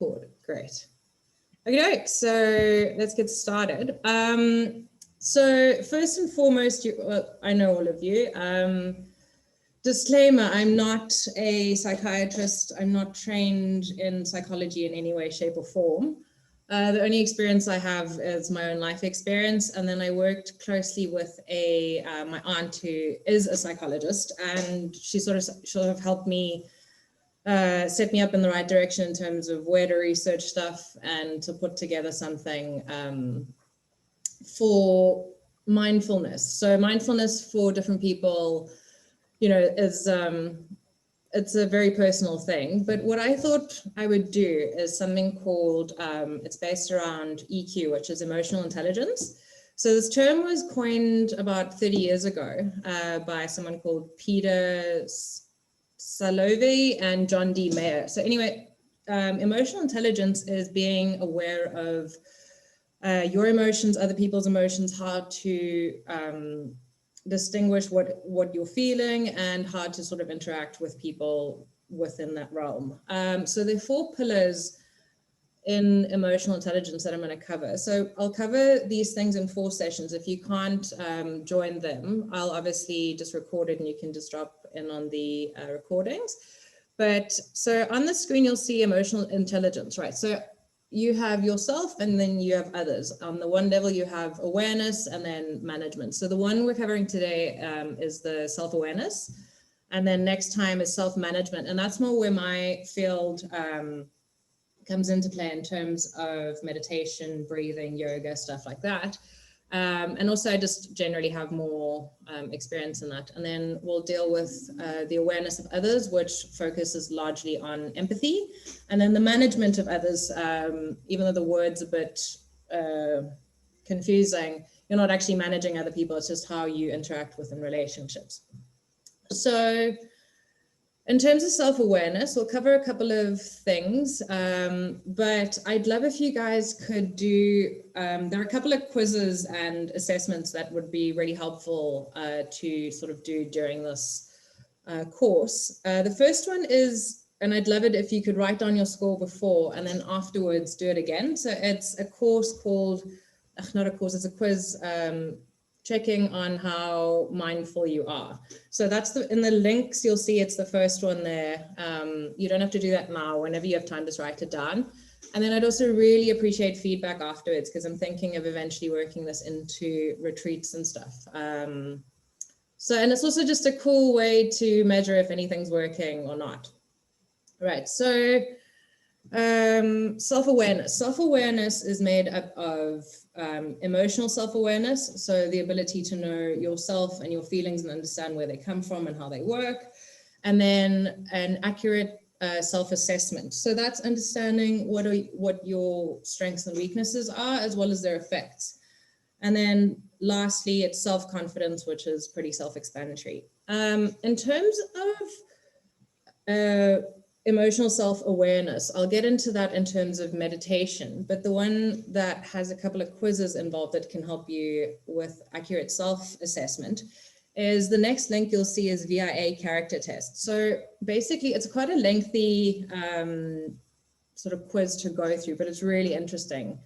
Record. Great. Okay, so let's get started. So first and foremost, I know all of you. Disclaimer, I'm not a psychiatrist. I'm not trained in psychology in any way, shape, or form. The only experience I have is my own life experience. And then I worked closely with my aunt who is a psychologist, and she sort of helped me set me up in the right direction in terms of where to research stuff and to put together something for mindfulness. So mindfulness for different people, is it's a very personal thing. But what I thought I would do is something called, it's based around EQ, which is emotional intelligence. So this term was coined about 30 years ago by someone called Peter Salovey and John D. Mayer. So anyway, emotional intelligence is being aware of your emotions, other people's emotions, how to distinguish what you're feeling and how to sort of interact with people within that realm. So there are 4 pillars in emotional intelligence that I'm going to cover. So I'll cover these things in 4 sessions. If you can't join them, I'll obviously just record it and you can just drop in on the recordings. But so on the screen, you'll see emotional intelligence, right? So you have yourself and then you have others. On the one level, you have awareness and then management. So the one we're covering today is the self-awareness. And then next time is self-management. And that's more where my field comes into play in terms of meditation, breathing, yoga, stuff like that. And also I just generally have more experience in that. And then we'll deal with the awareness of others, which focuses largely on empathy. And then the management of others, even though the word's a bit confusing, you're not actually managing other people, it's just how you interact within relationships. So in terms of self-awareness, we'll cover a couple of things, but I'd love if you guys could do, there are a couple of quizzes and assessments that would be really helpful to sort of do during this course. The first one is, and I'd love it if you could write down your score before and then afterwards do it again. So it's a course called, not a course, it's a quiz, checking on how mindful you are. So that's in the links, you'll see it's the first one there. You don't have to do that now. Whenever you have time, just write it down. And then I'd also really appreciate feedback afterwards, because I'm thinking of eventually working this into retreats and stuff. And it's also just a cool way to measure if anything's working or not. Right, so self-awareness. Self-awareness is made up of emotional self-awareness, so the ability to know yourself and your feelings and understand where they come from and how they work, and then an accurate self-assessment. So that's understanding what your strengths and weaknesses are, as well as their effects. And then lastly, it's self-confidence, which is pretty self-explanatory. In terms of emotional self-awareness, I'll get into that in terms of meditation, but the one that has a couple of quizzes involved that can help you with accurate self-assessment is the next link you'll see is VIA character test. So basically it's quite a lengthy sort of quiz to go through, but it's really interesting.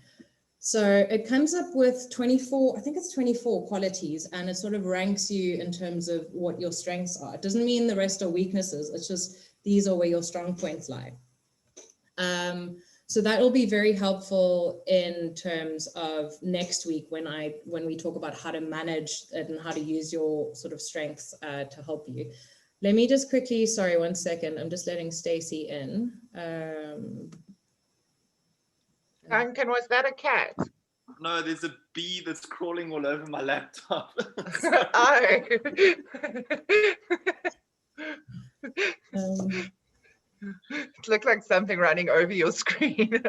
So it comes up with 24, I think it's 24 qualities, and it sort of ranks you in terms of what your strengths are. It doesn't mean the rest are weaknesses, it's just these are where your strong points lie. So that will be very helpful in terms of next week when we talk about how to manage it and how to use your sort of strengths to help you. Let me just quickly, sorry, 1 second. I'm just letting Stacy in. Duncan, was that a cat? No, there's a bee that's crawling all over my laptop. Oh. It looked like something running over your screen.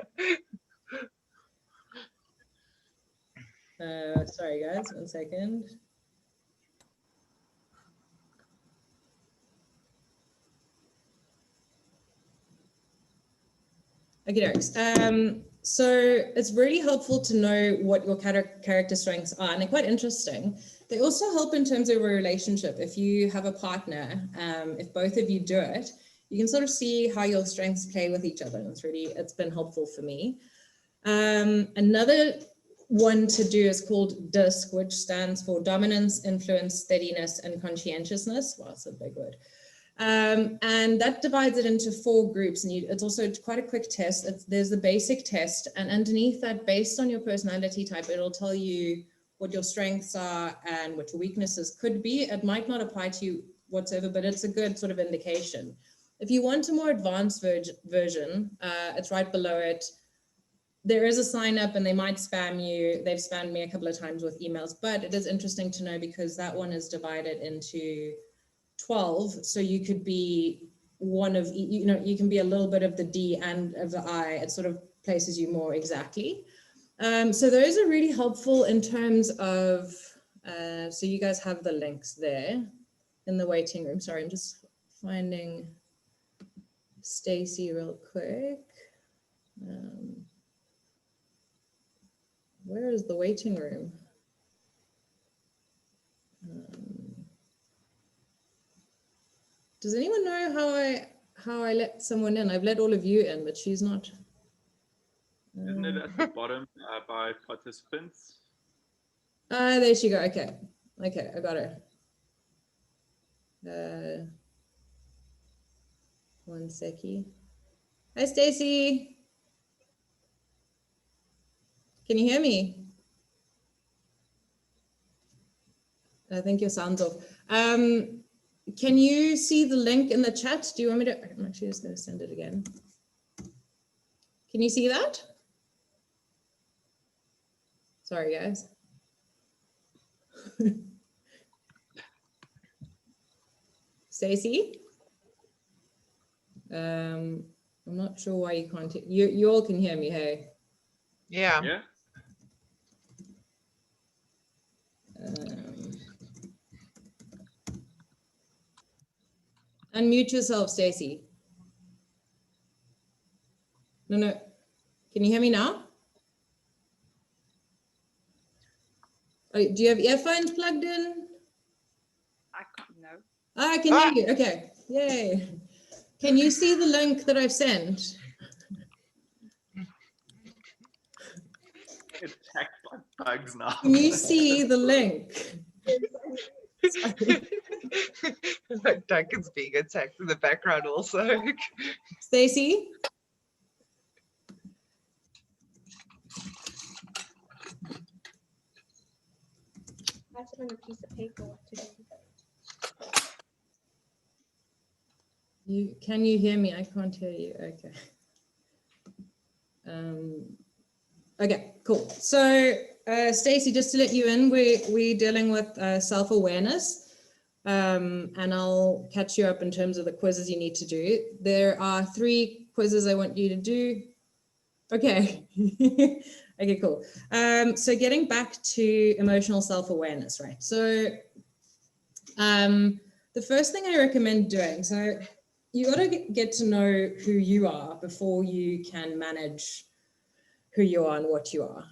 Sorry guys, 1 second. Okay, so it's really helpful to know what your character strengths are, and they're quite interesting. They also help in terms of a relationship. If you have a partner, if both of you do it, you can sort of see how your strengths play with each other. And it's been helpful for me. Another one to do is called DISC, which stands for Dominance, Influence, Steadiness, and Conscientiousness. Wow, that's a big word. And that divides it into 4 groups, and it's also quite a quick test. There's the basic test, and underneath that, based on your personality type, it'll tell you what your strengths are and what your weaknesses could be. It might not apply to you whatsoever, but it's a good sort of indication. If you want a more advanced version, it's right below it. There is a sign up, and they might spam you. They've spammed me a couple of times with emails, but it is interesting to know because that one is divided into 12. So you could be one of, you can be a little bit of the D and of the I. It sort of places you more exactly. So those are really helpful in terms of, so you guys have the links there in the waiting room. Sorry, I'm just finding Stacy real quick. Where is the waiting room? Does anyone know how I let someone in? I've let all of you in, but she's not. Isn't it at the bottom by participants? There she go. Okay, I got her. One seckie. Hi, Stacy. Can you hear me? I think your sound's off. Can you see the link in the chat? Do you want me to? I'm actually just going to send it again. Can you see that? Sorry, guys. Stacey? I'm not sure why you can't. You all can hear me, hey? Yeah. Yeah. Unmute yourself, Stacey. No. Can you hear me now? Oh, do you have earphones plugged in? I can't know. Ah, I can hear you. Okay. Yay. Can you see the link that I've sent? It's attacked by bugs now. Can you see the link? Like Duncan's being attacked in the background also. Stacey? I said on a piece of paper what to do. Can you hear me? I can't hear you. Okay. Okay, cool. So, Stacey, just to let you in, we're dealing with self-awareness, and I'll catch you up in terms of the quizzes you need to do. There are 3 quizzes I want you to do. Okay. Okay, cool. So getting back to emotional self-awareness, right? So the first thing I recommend doing, so you got to get to know who you are before you can manage who you are and what you are.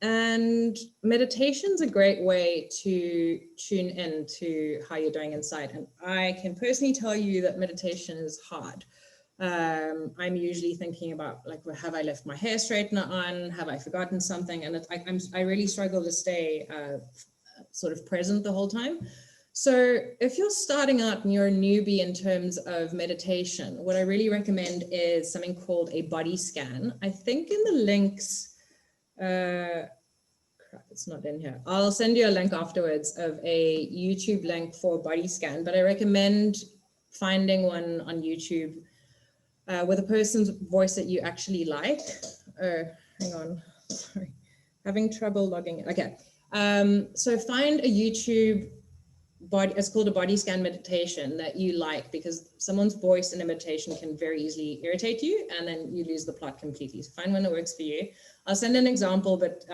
And meditation's a great way to tune in to how you're doing inside. And I can personally tell you that meditation is hard. I'm usually thinking about, like, well, have I left my hair straightener on? Have I forgotten something? And I really struggle to stay sort of present the whole time. So if you're starting out and you're a newbie in terms of meditation, what I really recommend is something called a body scan. I think in the links, crap, it's not in here. I'll send you a link afterwards of a YouTube link for a body scan, but I recommend finding one on YouTube with a person's voice that you actually like. Hang on, sorry, having trouble logging in. Okay, so find a YouTube body, it's called a body scan meditation that you like, because someone's voice in a meditation can very easily irritate you and then you lose the plot completely. So find one that works for you. I'll send an example, but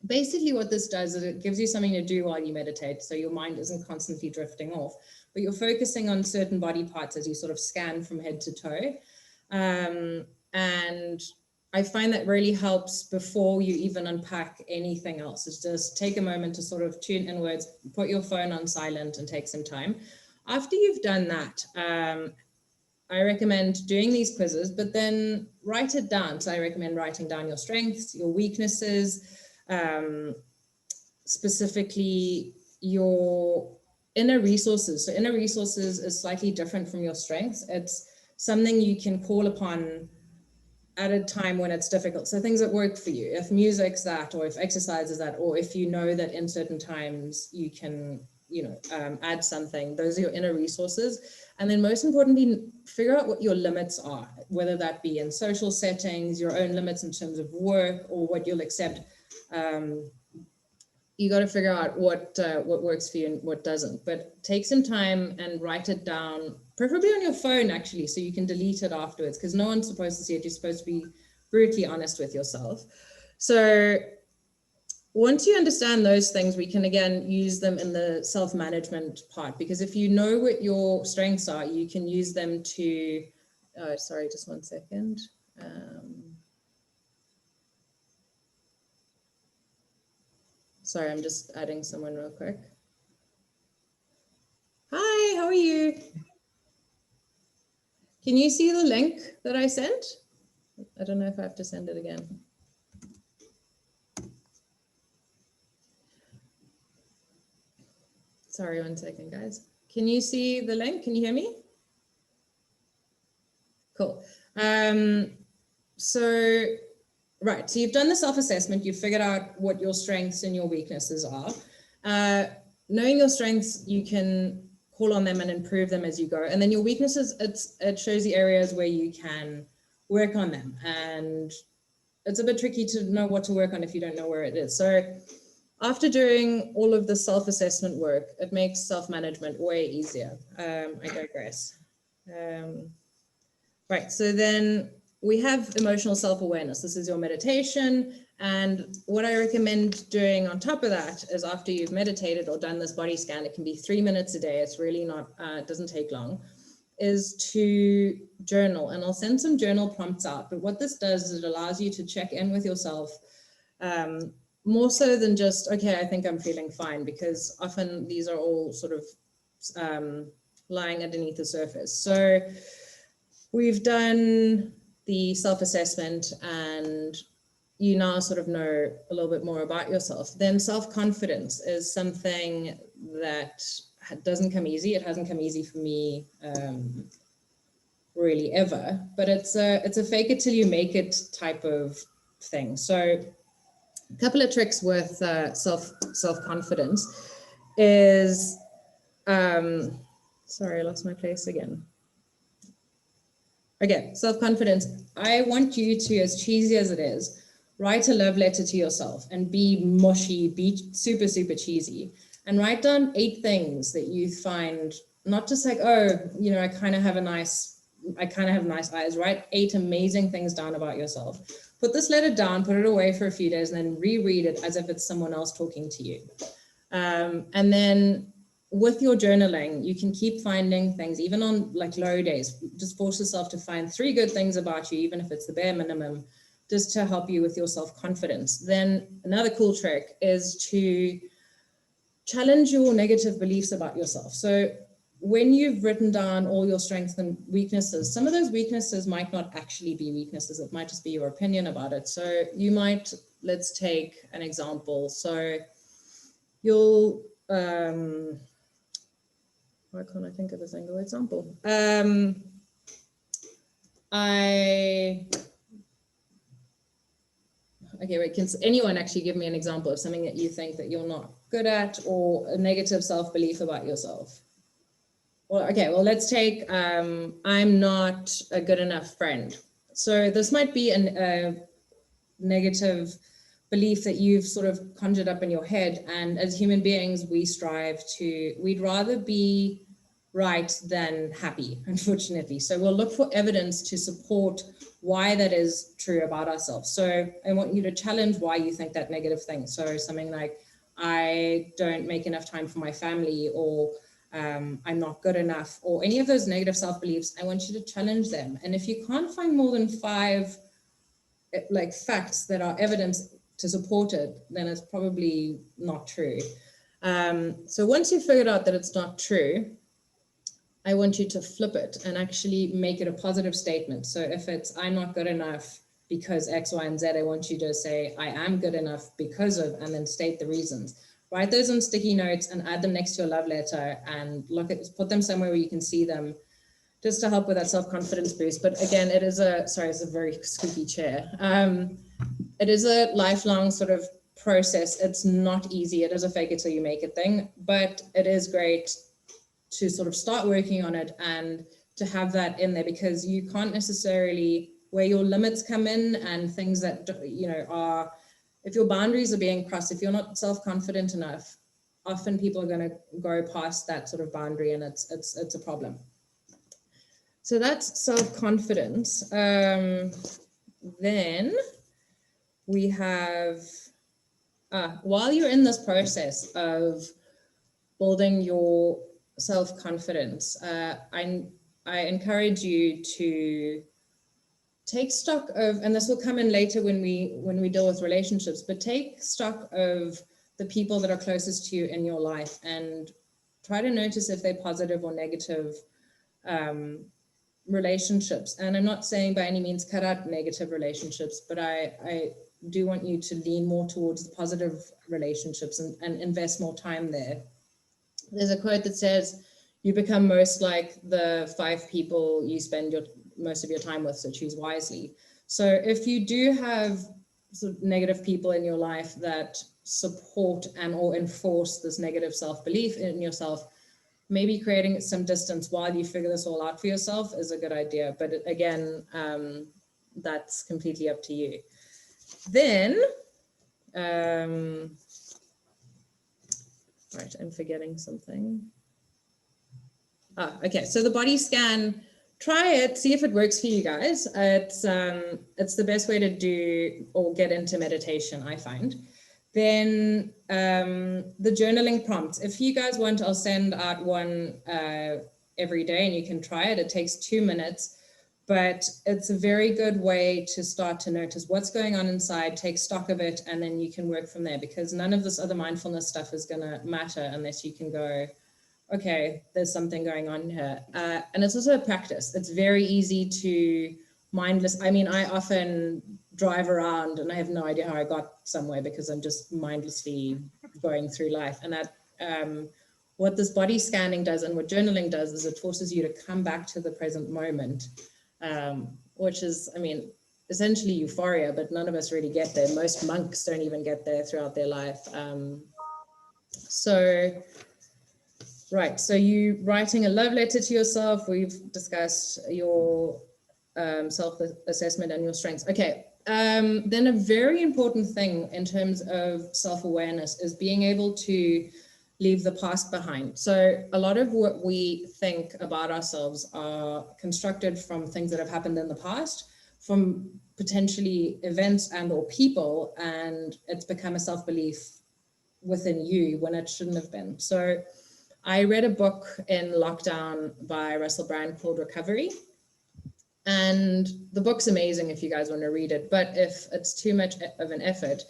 basically what this does is it gives you something to do while you meditate, so your mind isn't constantly drifting off, but you're focusing on certain body parts as you sort of scan from head to toe. And I find that really helps before you even unpack anything else. It's just take a moment to sort of tune inwards, put your phone on silent and take some time. after you've done that, I recommend doing these quizzes, but then write it down. So I recommend writing down your strengths, your weaknesses, specifically your inner resources. So inner resources is slightly different from your strengths. It's something you can call upon at a time when it's difficult. So things that work for you, if music's that, or if exercise is that, or if you know that in certain times you can, add something, those are your inner resources. And then most importantly, figure out what your limits are, whether that be in social settings, your own limits in terms of work, or what you'll accept. You got to figure out what works for you and what doesn't. But take some time and write it down, preferably on your phone, actually, so you can delete it afterwards, because no one's supposed to see it. You're supposed to be brutally honest with yourself. So once you understand those things, we can again use them in the self-management part, because if you know what your strengths are, you can use them to, sorry, just one second. Sorry, I'm just adding someone real quick. Hi, how are you? Can you see the link that I sent? I don't know if I have to send it again. Sorry, one second, guys. Can you see the link? Can you hear me? Cool. So you've done the self-assessment, you've figured out what your strengths and your weaknesses are. Knowing your strengths, you can call on them and improve them as you go. And then your weaknesses, it shows the areas where you can work on them. And it's a bit tricky to know what to work on if you don't know where it is. So after doing all of the self-assessment work, it makes self-management way easier. I digress. Right, so then we have emotional self-awareness. This is your meditation. And what I recommend doing on top of that is, after you've meditated or done this body scan, it can be 3 minutes a day. It's really not, it doesn't take long, is to journal. And I'll send some journal prompts out. But what this does is it allows you to check in with yourself, more so than just, okay, I think I'm feeling fine, because often these are all sort of lying underneath the surface. So we've done the self-assessment and you now sort of know a little bit more about yourself. Then self-confidence is something that doesn't come easy. It hasn't come easy for me really ever, but it's a fake it till you make it type of thing. So a couple of tricks with self-confidence is, sorry, I lost my place again. Okay, self-confidence. I want you to, as cheesy as it is, write a love letter to yourself and be mushy, be super, super cheesy, and write down 8 things that you find, not just like, oh, I kind of have nice eyes. Write 8 amazing things down about yourself. Put this letter down, put it away for a few days, and then reread it as if it's someone else talking to you. And then with your journaling, you can keep finding things, even on like low days. Just force yourself to find 3 good things about you, even if it's the bare minimum, just to help you with your self-confidence. Then another cool trick is to challenge your negative beliefs about yourself. So when you've written down all your strengths and weaknesses, some of those weaknesses might not actually be weaknesses. It might just be your opinion about it. So you might, let's take an example. So you'll, why can't I think of a single example? Okay, wait, can anyone actually give me an example of something that you think that you're not good at, or a negative self-belief about yourself? Well, okay, well, let's take, I'm not a good enough friend. So this might be a negative belief that you've sort of conjured up in your head. And as human beings, we'd rather be right than happy, unfortunately. So we'll look for evidence to support why that is true about ourselves. So I want you to challenge why you think that negative thing. So something like, I don't make enough time for my family, or I'm not good enough, or any of those negative self-beliefs. I want you to challenge them. And if you can't find more than 5 like facts that are evidence to support it, then it's probably not true. So once you've figured out that it's not true, I want you to flip it and actually make it a positive statement. So if it's, I'm not good enough because X, Y, and Z, I want you to say, I am good enough because of, and then state the reasons. Write those on sticky notes and add them next to your love letter and put them somewhere where you can see them, just to help with that self-confidence boost. But again, it is it's a very squeaky chair. It is a lifelong sort of process. It's not easy. It is a fake it till you make it thing, but it is great to sort of start working on it and to have that in there, because you can't necessarily, where your limits come in and things that, you know, are, if your boundaries are being crossed, if you're not self-confident enough, often people are going to go past that sort of boundary, and it's a problem. So that's self-confidence. Then we have, while you're in this process of building your self-confidence, I encourage you to take stock of, and this will come in later when we deal with relationships, but take stock of the people that are closest to you in your life and try to notice if they're positive or negative relationships. And I'm not saying by any means cut out negative relationships, but I do want you to lean more towards the positive relationships and invest more time there. There's a quote that says, you become most like the 5 people you spend most of your time with, so choose wisely. So if you do have sort of negative people in your life that support and or enforce this negative self-belief in yourself, maybe creating some distance while you figure this all out for yourself is a good idea. But again, that's completely up to you. Then, right, I'm forgetting something. Okay, so the body scan, try it, see if it works for you guys. It's the best way to do or get into meditation, I find. Then the journaling prompts. If you guys want, I'll send out one every day and you can try it. It takes 2 minutes, but it's a very good way to start to notice what's going on inside, take stock of it, and then you can work from there, because none of this other mindfulness stuff is going to matter unless you can go, okay, there's something going on here. And it's also a practice. It's very easy to mindless. I mean, I often drive around and I have no idea how I got somewhere because I'm just mindlessly going through life. And that what this body scanning does and what journaling does is it forces you to come back to the present moment, which is, I mean, essentially euphoria, but none of us really get there. Most monks don't even get there throughout their life. Right, so you writing a love letter to yourself. We've discussed your self-assessment and your strengths. Okay, then a very important thing in terms of self-awareness is being able to leave the past behind. So a lot of what we think about ourselves are constructed from things that have happened in the past, from potentially events and or people, and it's become a self-belief within you when it shouldn't have been. So I read a book in lockdown by Russell Brand called Recovery. And the book's amazing if you guys want to read it, but if it's too much of an effort,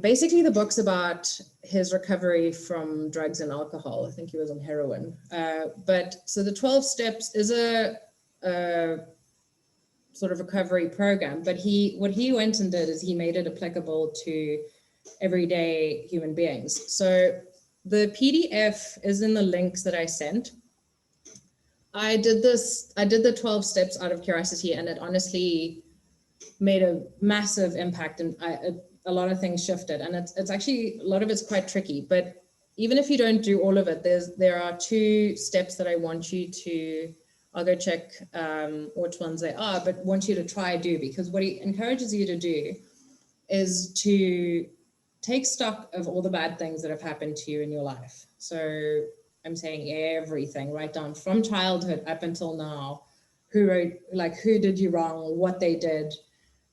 basically the book's about his recovery from drugs and alcohol. I think he was on heroin. But so the 12 steps is a sort of recovery program, but what he went and did is he made it applicable to everyday human beings. So the PDF is in the links that I sent. I did the 12 steps out of curiosity, and it honestly made a massive impact, and a lot of things shifted. And it's actually, a lot of it's quite tricky, but even if you don't do all of it, there are 2 steps that I want you to, I'll go check which ones they are, but want you to try do, because what he encourages you to do is to take stock of all the bad things that have happened to you in your life. So I'm saying everything, write down from childhood up until now, who did you wrong, what they did.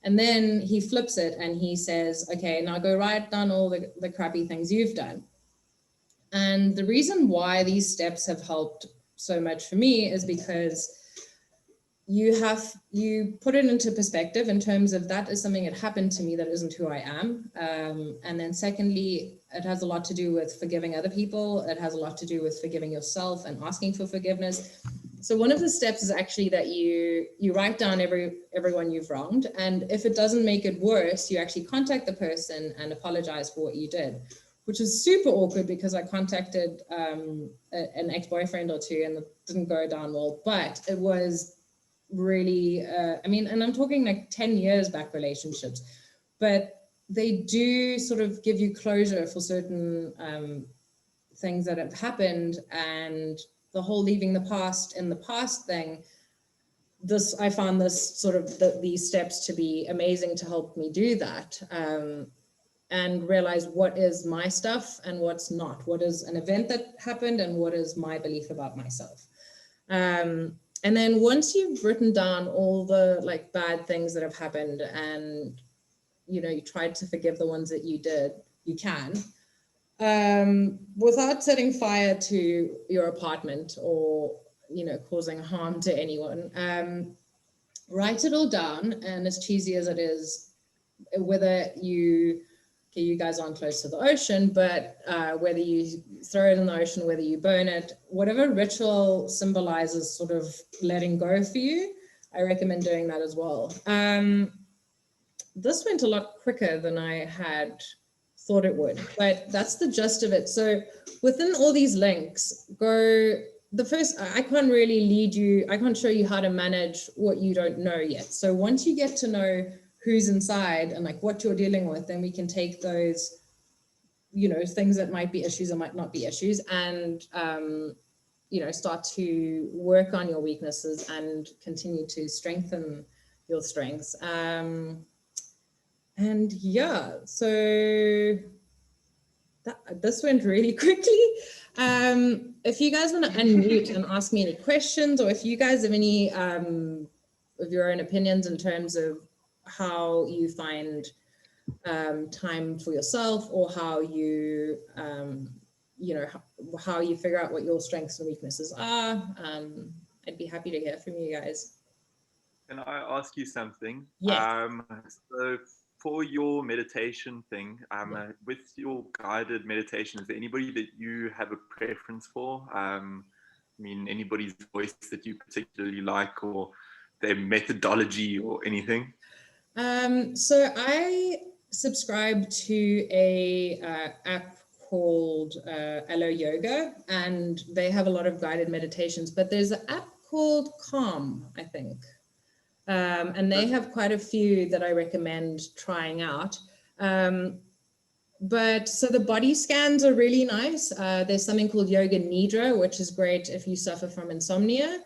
And then he flips it and he says, okay, now go write down all the crappy things you've done. And the reason why these steps have helped so much for me is because you put it into perspective in terms of that is something that happened to me, that isn't who I am. And then secondly, it has a lot to do with forgiving other people. It has a lot to do with forgiving yourself and asking for forgiveness. So one of the steps is actually that you write down everyone you've wronged. And if it doesn't make it worse, you actually contact the person and apologize for what you did, which is super awkward because I contacted an ex-boyfriend or two and it didn't go down well, but it was really, I mean, and I'm talking like 10 years back relationships, but they do sort of give you closure for certain things that have happened, and the whole leaving the past in the past thing, I found this sort of these steps to be amazing to help me do that, and realize what is my stuff and what's not, what is an event that happened and what is my belief about myself. And then once you've written down all the like bad things that have happened and, you know, you tried to forgive the ones that you did, you can, without setting fire to your apartment or, you know, causing harm to anyone, write it all down. And as cheesy as it is, whether you guys aren't close to the ocean, but whether you throw it in the ocean, whether you burn it, whatever ritual symbolizes sort of letting go for you, I recommend doing that as well. This went a lot quicker than I had thought it would, but that's the gist of it. So within all these links, I can't really lead you, I can't show you how to manage what you don't know yet. So once you get to know who's inside and like what you're dealing with, then we can take those, you know, things that might be issues or might not be issues, and you know, start to work on your weaknesses and continue to strengthen your strengths. And yeah, so this went really quickly. If you guys want to unmute and ask me any questions, or if you guys have any of your own opinions in terms of how you find time for yourself, or how you, you know, how you figure out what your strengths and weaknesses are, I'd be happy to hear from you guys. Can I ask you something? Yes. So for your meditation thing, with your guided meditation, is there anybody that you have a preference for? I mean, anybody's voice that you particularly like, or their methodology or anything? So I subscribe to a app called Allo Yoga, and they have a lot of guided meditations, but there's an app called Calm, I think. And they have quite a few that I recommend trying out. But so the body scans are really nice. There's something called Yoga Nidra, which is great if you suffer from insomnia.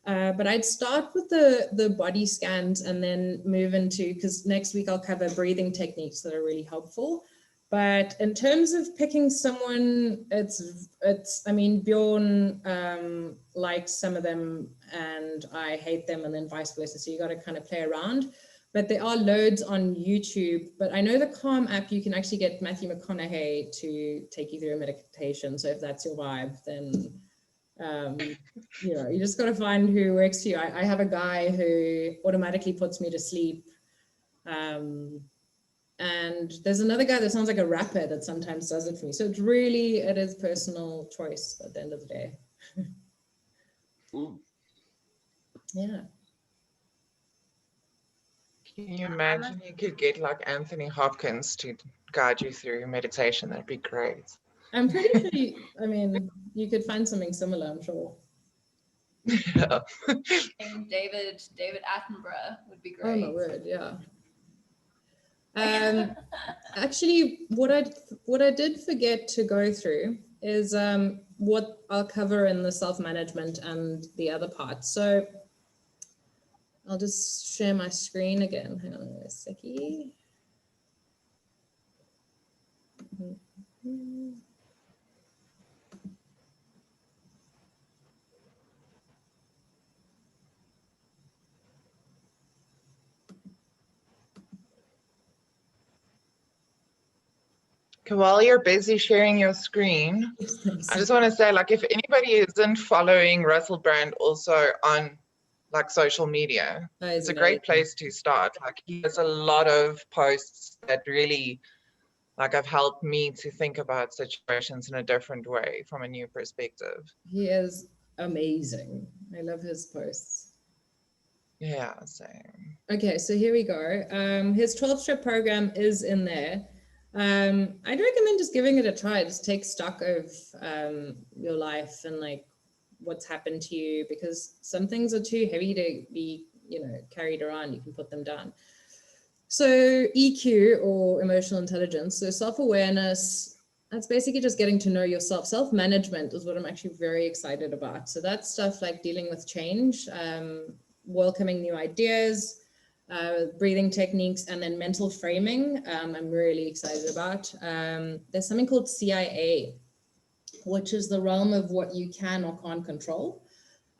But I'd start with the body scans and then move into, because next week I'll cover breathing techniques that are really helpful. But in terms of picking someone, it's I mean, Bjorn likes some of them and I hate them, and then vice versa. So you got to kind of play around. But there are loads on YouTube. But I know the Calm app, you can actually get Matthew McConaughey to take you through a meditation. So if that's your vibe, then you know, you just got to find who works for you. I have a guy who automatically puts me to sleep. And there's another guy that sounds like a rapper that sometimes does it for me. So it is personal choice at the end of the day. Ooh. Yeah. Can you imagine you could get like Anthony Hopkins to guide you through meditation? That'd be great. I'm pretty sure I mean, you could find something similar, I'm sure. Yeah. And David Attenborough would be Oh great. my word, yeah. Actually, what I did forget to go through is what I'll cover in the self-management and the other part. So I'll just share my screen again. Hang on a seckie. Okay, while you're busy sharing your screen, I just want to say, like, if anybody isn't following Russell Brand also on like social media. That is It's a great amazing. place to start. Like he has a lot of posts that really like have helped me to think about situations in a different way from a new perspective. He is amazing. I love his posts. Yeah, same. Okay, so here we go. His 12-step program is in there. I'd recommend just giving it a try. Just take stock of your life and like what's happened to you, because some things are too heavy to be, carried around. You can put them down. So EQ, or emotional intelligence, so self-awareness, that's basically just getting to know yourself. Self-management is what I'm actually very excited about. So that's stuff like dealing with change, welcoming new ideas, breathing techniques, and then mental framing. I'm really excited about. There's something called CIA, which is the realm of what you can or can't control.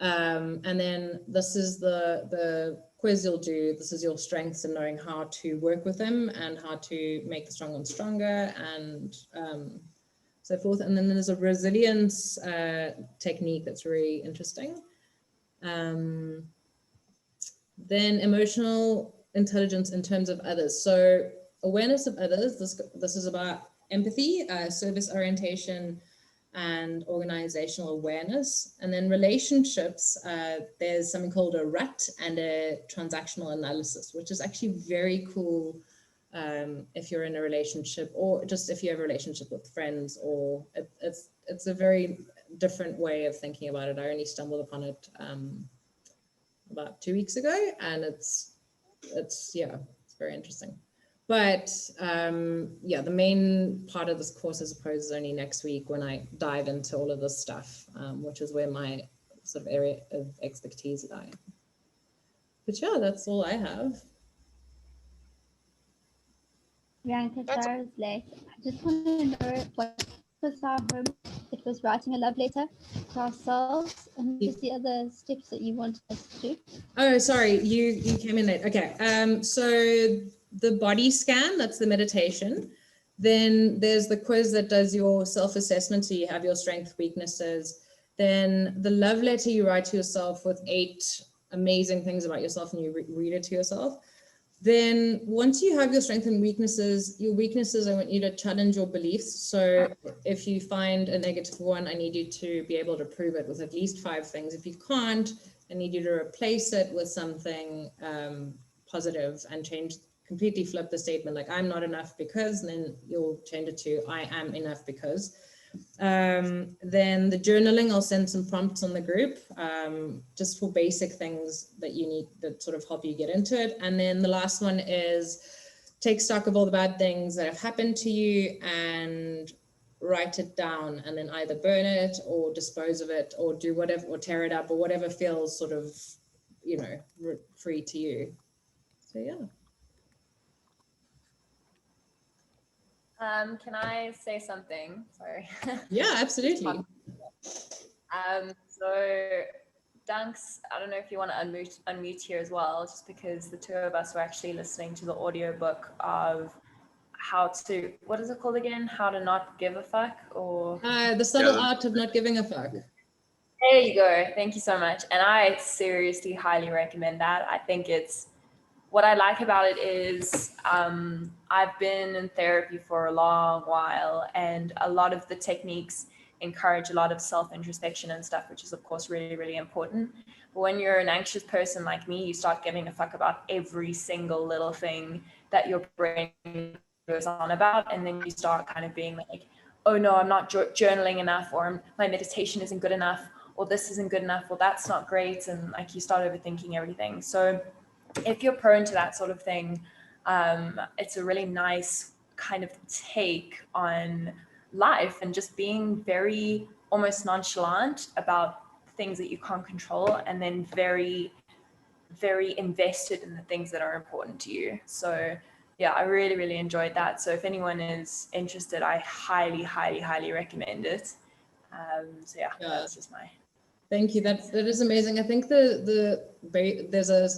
And then this is the quiz you'll do. This is your strengths and knowing how to work with them and how to make the strong one stronger, and so forth. And then there's a resilience technique that's really interesting. Then emotional intelligence in terms of others. So awareness of others, this is about empathy, service orientation, and organizational awareness. And then relationships, there's something called a RUT and a transactional analysis, which is actually very cool if you're in a relationship, or just if you have a relationship with friends, or it's a very different way of thinking about it. I only stumbled upon it about 2 weeks ago, and it's very interesting. But yeah, the main part of this course, I suppose, is only next week when I dive into all of this stuff, which is where my sort of area of expertise lie. But yeah, that's all I have. Bianca, Sarah's late. I just want to know what was our homework. It was writing a love letter to ourselves, and just the other steps that you wanted us to do. Oh, sorry, you came in late. Okay, so the body scan, that's the meditation. Then there's the quiz that does your self-assessment, so you have your strengths, weaknesses. Then the love letter you write to yourself with 8 amazing things about yourself, and you read it to yourself. Then once you have your strengths and weaknesses, I want you to challenge your beliefs. So if you find a negative one, I need you to be able to prove it with at least 5 things. If you can't, I need you to replace it with something positive and completely flip the statement, like I'm not enough because, and then you'll change it to I am enough because. Then the journaling, I'll send some prompts on the group just for basic things that you need that sort of help you get into it. And then the last one is take stock of all the bad things that have happened to you and write it down, and then either burn it or dispose of it or do whatever, or tear it up, or whatever feels sort of, free to you. So yeah. Can I say something? Sorry. Yeah, absolutely. So Dunks, I don't know if you want to unmute here as well, just because the 2 of us were actually listening to the audiobook of how to, what is it called again? How to not give a fuck, or The subtle art of not giving a fuck. there you go. Thank you so much. And I seriously highly recommend that. I think what I like about it is I've been in therapy for a long while, and a lot of the techniques encourage a lot of self-introspection and stuff, which is of course really, really important. But when you're an anxious person like me, you start giving a fuck about every single little thing that your brain goes on about, and then you start kind of being like, oh no, I'm not journaling enough, or my meditation isn't good enough, or this isn't good enough, well that's not great, and like you start overthinking everything. So if you're prone to that sort of thing, it's a really nice kind of take on life, and just being very almost nonchalant about things that you can't control, and then very, very invested in the things that are important to you. So yeah, I really, really enjoyed that. So if anyone is interested, I highly, highly, highly recommend it. So yeah, that's just my... Thank you. That is amazing. I think there's a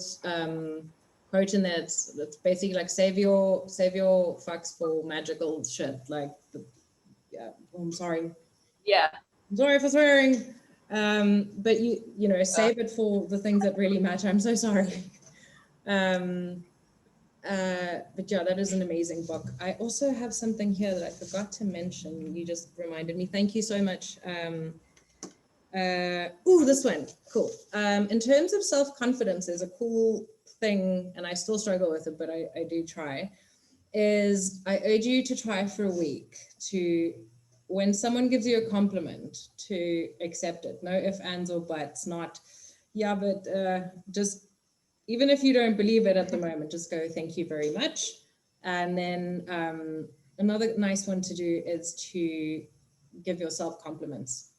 quote in there that's basically like save your fucks for magical shit. Like I'm sorry. Yeah. I'm sorry for swearing. But you know, save it for the things that really matter. I'm so sorry. But yeah, that is an amazing book. I also have something here that I forgot to mention. You just reminded me. Thank you so much. This one, cool. In terms of self-confidence, there's a cool thing, and I still struggle with it, but I do try, is I urge you to try for a week to, when someone gives you a compliment, to accept it. No ifs, ands, or buts, not, yeah, but just, even if you don't believe it at the moment, just go, thank you very much. And then another nice one to do is to give yourself compliments.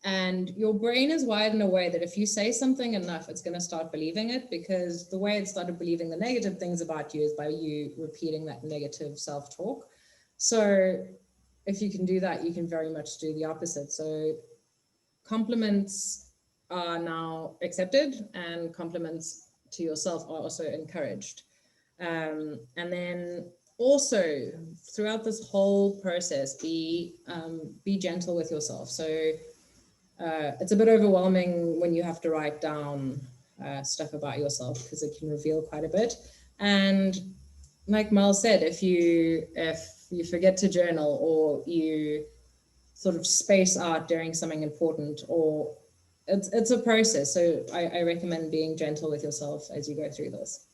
And your brain is wired in a way that if you say something enough, it's going to start believing it, because the way it started believing the negative things about you is by you repeating that negative self-talk. So if you can do that, you can very much do the opposite. So compliments are now accepted, and compliments to yourself are also encouraged. And then also throughout this whole process, be gentle with yourself. So it's a bit overwhelming when you have to write down stuff about yourself, because it can reveal quite a bit. And like Mel said, if you forget to journal, or you sort of space out during something important, or it's a process. So I recommend being gentle with yourself as you go through this.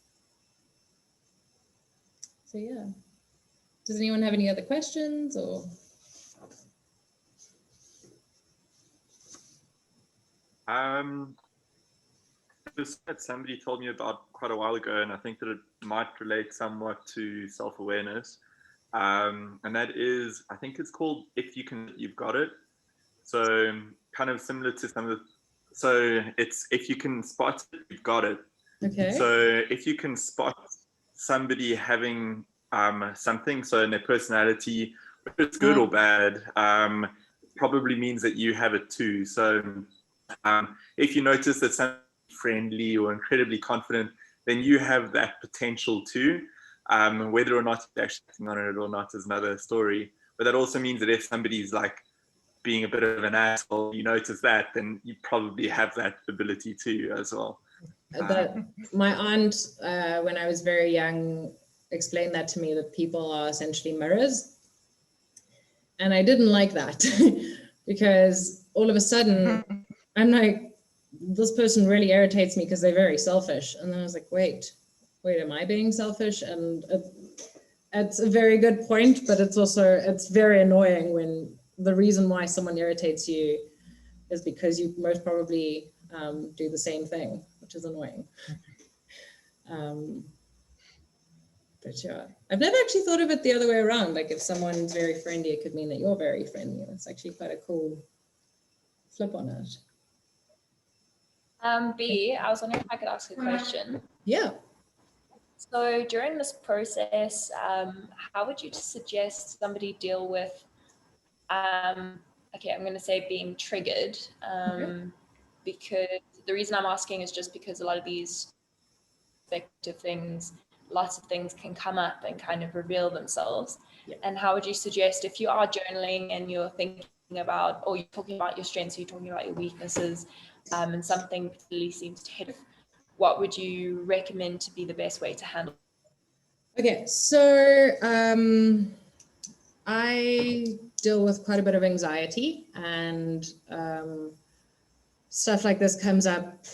So yeah. Does anyone have any other questions or? This that somebody told me about quite a while ago, and I think that it might relate somewhat to self-awareness. And that is, I think it's called "If You Can, You've Got It." So kind of similar to some of the, so it's if you can spot it, you've got it. Okay. So if you can spot somebody having something, so in their personality, whether it's good or bad, probably means that you have it too. So if you notice that somebody's friendly or incredibly confident, then you have that potential too. Whether or not you're actually acting on it or not is another story. But that also means that if somebody's like being a bit of an asshole, you notice that, then you probably have that ability too as well. My aunt, when I was very young, explained that to me, that people are essentially mirrors. And I didn't like that because all of a sudden I'm like, this person really irritates me because they're very selfish. And then I was like, wait, am I being selfish? And it's a very good point, but it's very annoying when the reason why someone irritates you is because you most probably do the same thing, which is annoying. But yeah, I've never actually thought of it the other way around. Like if someone's very friendly, it could mean that you're very friendly. It's actually quite a cool flip on it. B, I was wondering if I could ask a question. Yeah. So during this process, how would you suggest somebody deal with, okay, I'm going to say being triggered, because the reason I'm asking is just because a lot of these effective things, lots of things can come up and kind of reveal themselves. Yeah. And how would you suggest, if you are journaling and you're thinking about, or you're talking about your strengths, you're talking about your weaknesses, and something particularly seems to hit, what would you recommend to be the best way to handle? Okay, so I deal with quite a bit of anxiety, and stuff like this comes up.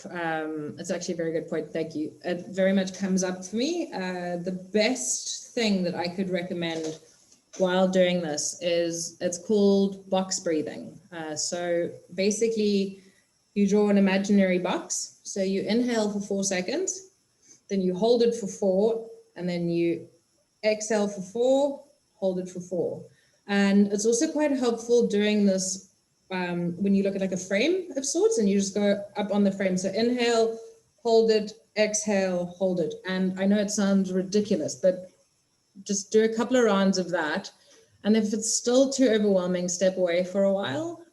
It's actually a very good point. Thank you. It very much comes up for me. The best thing that I could recommend while doing this is, it's called box breathing. So basically you draw an imaginary box. So you inhale for 4 seconds, then you hold it for 4, and then you exhale for 4, hold it for 4. And it's also quite helpful doing this when you look at like a frame of sorts, and you just go up on the frame. So inhale, hold it, exhale, hold it. And I know it sounds ridiculous, but just do a couple of rounds of that. And if it's still too overwhelming, step away for a while.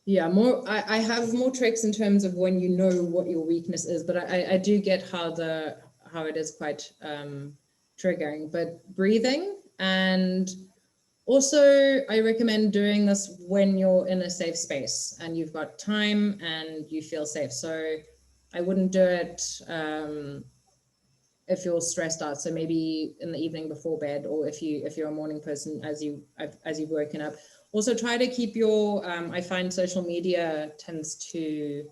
I have more tricks in terms of when you know what your weakness is, but I do get how it is quite triggering. But breathing and Also, I recommend doing this when you're in a safe space and you've got time and you feel safe. So I wouldn't do it if you're stressed out. So maybe in the evening before bed, or if you're a morning person as you've woken up. Also, try to keep your. I find social media tends to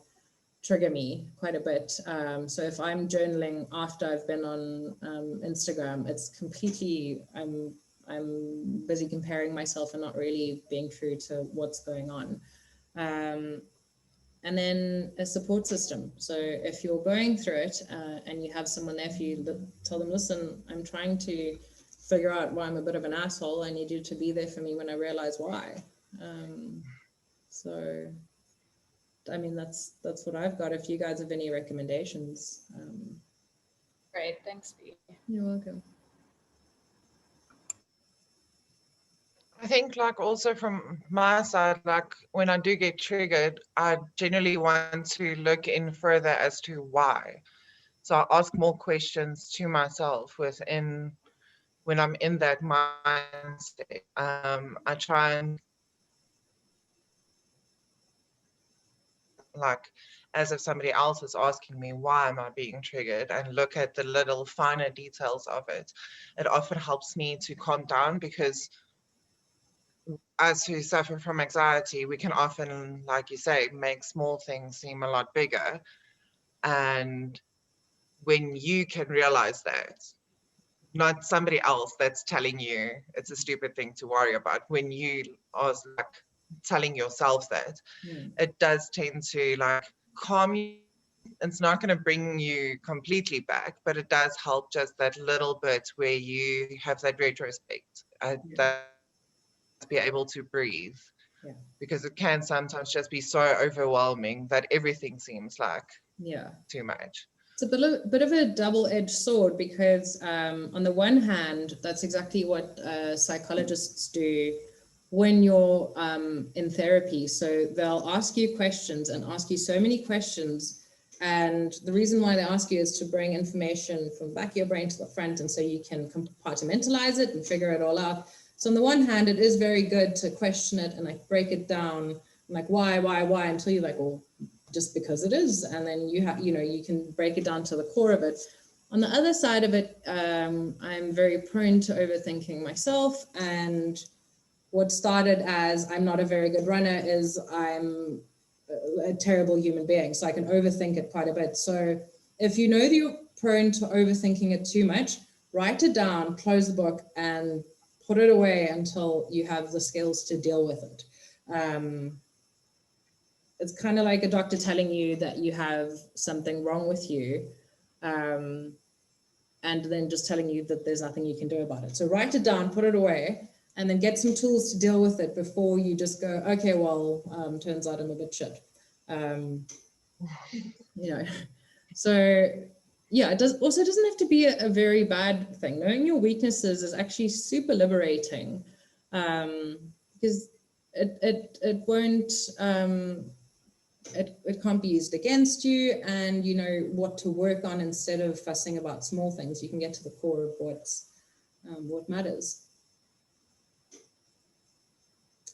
trigger me quite a bit. So if I'm journaling after I've been on Instagram, it's completely, I'm busy comparing myself and not really being true to what's going on. And then a support system. So if you're going through it and you have someone there for you, tell them, listen, I'm trying to figure out why I'm a bit of an asshole. I need you to be there for me when I realize why. So I mean, that's what I've got. If you guys have any recommendations. Great, thanks, Bea. You're welcome. I think like also from my side, like when I do get triggered, I generally want to look in further as to why. So I ask more questions to myself when I'm in that mindset. I try and like as if somebody else is asking me, why am I being triggered, and look at the little finer details of it. It often helps me to calm down, because as who suffer from anxiety, we can often, like you say, make small things seem a lot bigger. And when you can realize that, not somebody else that's telling you it's a stupid thing to worry about, when you are like telling yourself that, it does tend to like calm you. It's not going to bring you completely back, but it does help just that little bit where you have that retrospect, that be able to breathe. Yeah. Because it can sometimes just be so overwhelming that everything seems like too much. It's a bit of a double-edged sword, because on the one hand, that's exactly what psychologists do when you're in therapy. So they'll ask you questions and ask you so many questions. And the reason why they ask you is to bring information from the back of your brain to the front, and so you can compartmentalize it and figure it all out. So on the one hand, it is very good to question it and like break it down, like why, until you're like, well, just because it is. And then you can break it down to the core of it. On the other side of it, I'm very prone to overthinking myself. And what started as I'm not a very good runner is I'm a terrible human being. So I can overthink it quite a bit. So if you know that you're prone to overthinking it too much, write it down, close the book, and put it away until you have the skills to deal with it. It's kind of like a doctor telling you that you have something wrong with you, and then just telling you that there's nothing you can do about it. So write it down, put it away, and then get some tools to deal with it before you just go, okay, well, turns out I'm a bit shit. So yeah, it doesn't have to be a very bad thing. Knowing your weaknesses is actually super liberating, because it won't, it can't be used against you, and you know what to work on instead of fussing about small things. You can get to the core of what matters.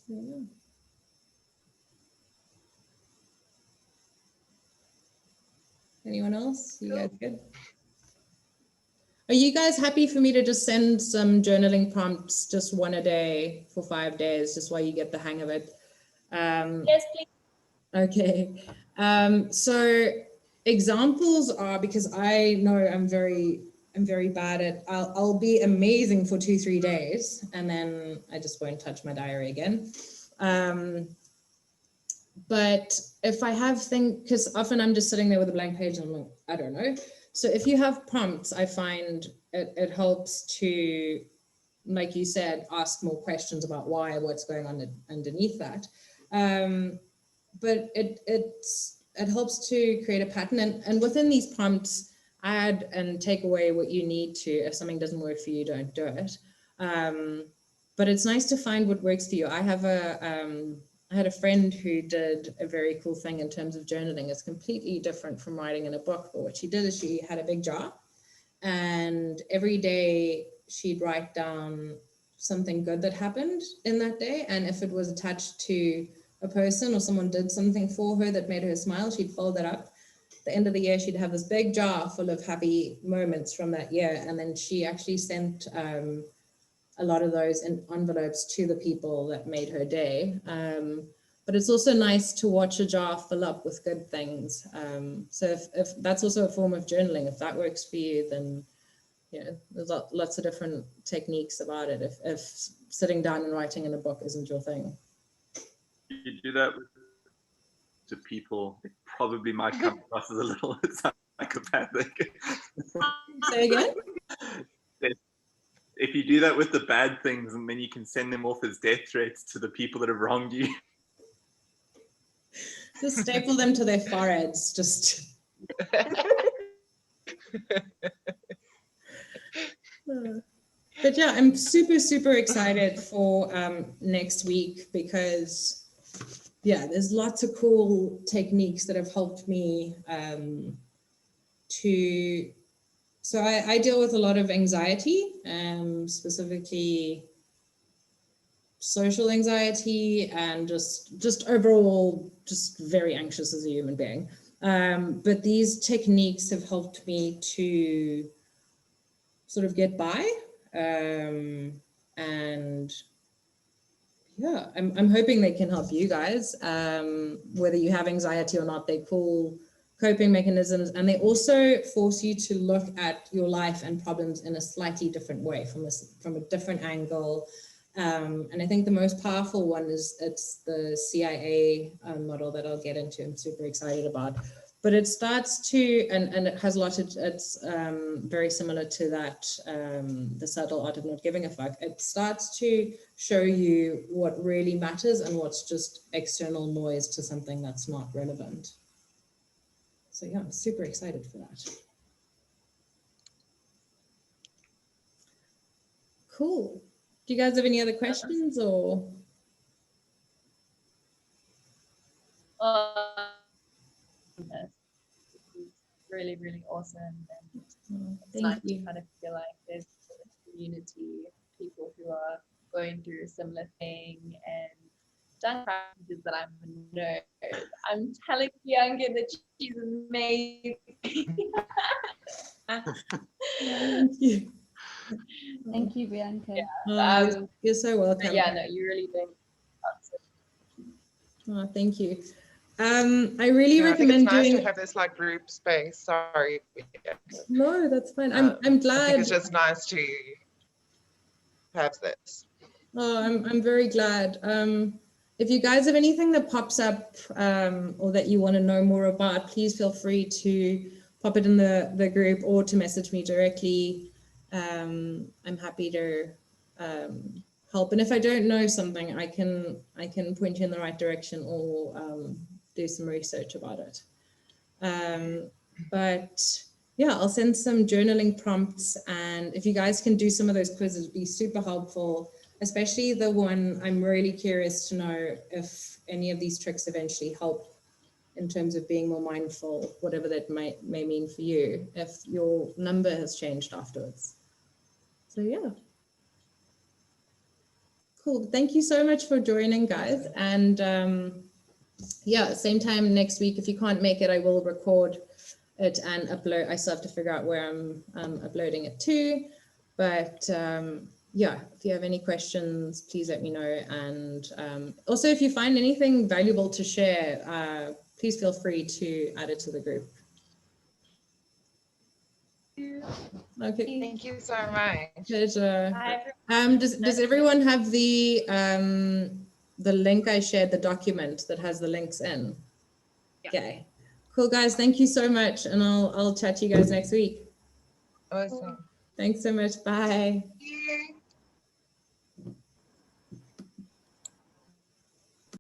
Yeah. Anyone else? You guys good? Are you guys happy for me to just send some journaling prompts, just one a day for 5 days, just while you get the hang of it? Yes, please. Okay. So examples are, because I know I'm very bad at, I'll be amazing for 2-3 days, and then I just won't touch my diary again. But if I have things, because often I'm just sitting there with a blank page and I'm like, I don't know. So if you have prompts, I find it helps to, like you said, ask more questions about why, what's going on underneath that. But it helps to create a pattern, and within these prompts, add and take away what you need to. If something doesn't work for you, don't do it. But it's nice to find what works for you. I had a friend who did a very cool thing in terms of journaling. It's completely different from writing in a book, but what she did is she had a big jar, and every day she'd write down something good that happened in that day. And if it was attached to a person or someone did something for her that made her smile, she'd fold that up. At the end of the year, she'd have this big jar full of happy moments from that year. And then she actually sent a lot of those in envelopes to the people that made her day. But it's also nice to watch a jar fill up with good things. So if that's also a form of journaling, if that works for you, then there's lots of different techniques about it. If sitting down and writing in a book isn't your thing. You do that to people, it probably might come across as a little psychopathic. Say again? If you do that with the bad things, and then you can send them off as death threats to the people that have wronged you. Just staple them to their foreheads. Just. But yeah, I'm super excited for next week because there's lots of cool techniques that have helped me so I deal with a lot of anxiety, specifically social anxiety, and just overall just very anxious as a human being. But these techniques have helped me to sort of get by. And yeah, I'm hoping they can help you guys, whether you have anxiety or not. They're cool coping mechanisms, and they also force you to look at your life and problems in a slightly different way, from a different angle. And I think the most powerful one it's the CIA model that I'll get into. I'm super excited about. But it starts to, and it has a lot of, it's very similar to that, the subtle art of not giving a fuck. It starts to show you what really matters and what's just external noise to something that's not relevant. So yeah, I'm super excited for that. Cool. Do you guys have any other questions or? Really, really awesome. And it's Thank nice you. to kind of feel like there's a community, people who are going through a similar thing and done practices that I'm a nerd. I'm telling Bianca that she's amazing. Thank you. Thank you, Bianca. You're so welcome. Yeah, no, you really don't. Oh, thank you. I really I think recommend it's nice doing. to have this like group space. Sorry. No, that's fine. I'm I think glad. it's just nice to have this. Oh, I'm very glad. If you guys have anything that pops up or that you want to know more about, please feel free to pop it in the group or to message me directly. I'm happy to help. And if I don't know something, I can point you in the right direction or do some research about it. But yeah, I'll send some journaling prompts, and if you guys can do some of those quizzes, it'd be super helpful, especially the one I'm really curious to know if any of these tricks eventually help in terms of being more mindful, whatever that may mean for you, if your number has changed afterwards. So yeah. Cool. Thank you so much for joining, guys. And yeah, same time next week. If you can't make it, I will record it and upload. I still have to figure out where I'm uploading it to. But yeah, if you have any questions, please let me know. And also, if you find anything valuable to share, please feel free to add it to the group. Okay. Thank you so much. Pleasure. Bye. Does everyone have the link I shared, the document that has the links in? Yeah. Okay. Cool, guys. Thank you so much, and I'll chat to you guys next week. Awesome. Thanks so much. Bye. Thank you.